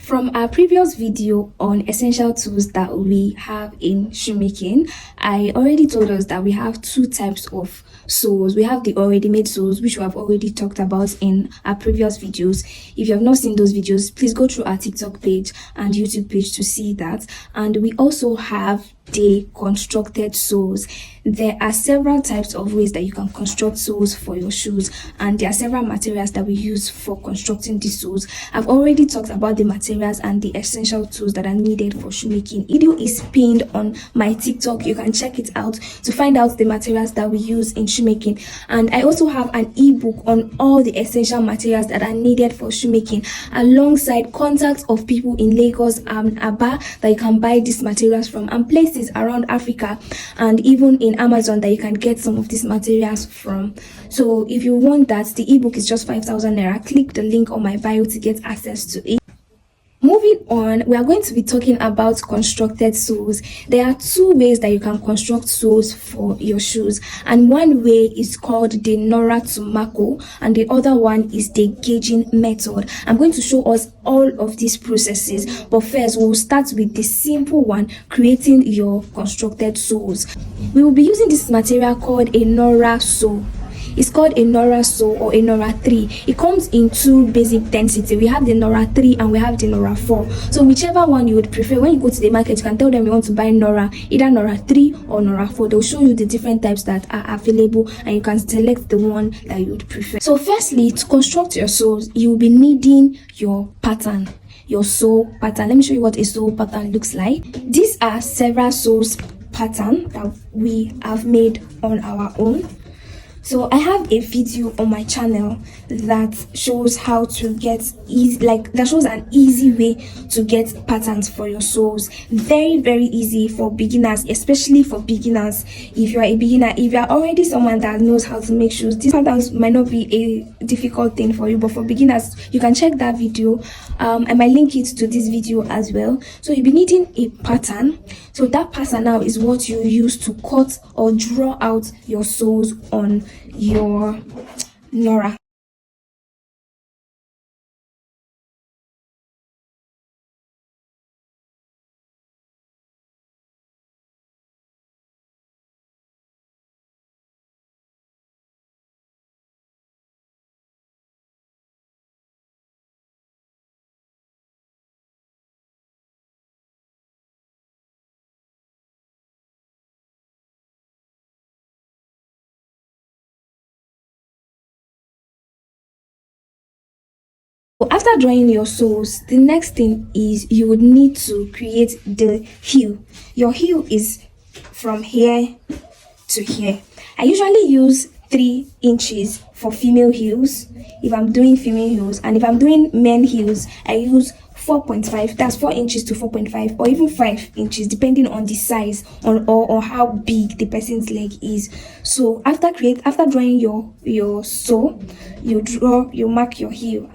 From our previous video on essential tools that we have in shoemaking, I already told us that we have two types of soles. We have the already made soles, which we have already talked about in our previous videos. If you have not seen those videos, please go through our TikTok page and YouTube page to see that. And we also have the constructed soles. There are several types of ways that you can construct soles for your shoes, and there are several materials that we use for constructing these soles. I've already talked about the materials and the essential tools that are needed for shoemaking. Video is pinned on my TikTok. You can check it out to find out the materials that we use in shoemaking. And I also have an ebook on all the essential materials that are needed for shoemaking, alongside contacts of people in Lagos and Aba that you can buy these materials from, and places around Africa and even in Amazon that you can get some of these materials from. So if you want that, the ebook is just 5,000 naira. Click the link on my bio to get access to it. Moving on, we are going to be talking about constructed soles. There are two ways that you can construct soles for your shoes, and one way is called the Nura to Mako, and the other one is the gauging method. I'm going to show us all of these processes, but first we'll start with the simple one, creating your constructed soles. We will be using this material called a Nura sole. It's called a Nura sole or a Nura 3. It comes in two basic density. We have the Nura 3 and we have the Nura 4. So whichever one you would prefer, when you go to the market, you can tell them you want to buy Nura, either Nura 3 or Nura 4. They'll show you the different types that are available, and you can select the one that you would prefer. So firstly, to construct your soles, you will be needing your pattern, your sole pattern. Let me show you what a sole pattern looks like. These are several soles pattern that we have made on our own. So I have a video on my channel that shows how to get that shows an easy way to get patterns for your soles. Very easy for beginners, especially for beginners. If you are a beginner, if you are already someone that knows how to make shoes, these patterns might not be a difficult thing for you, but for beginners, you can check that video. I might link it to this video as well. So you'll be needing a pattern. So that pattern now is what you use to cut or draw out your soles on your Nura. After drawing your soles, the next thing is you would need to create the heel. Your heel is from here to here. I usually use 3 inches for female heels if I'm doing female heels, and if I'm doing men heels, I use 4.5. That's 4 inches to 4.5, or even 5 inches, depending on the size or how big the person's leg is. So after drawing your sole, you mark your heel.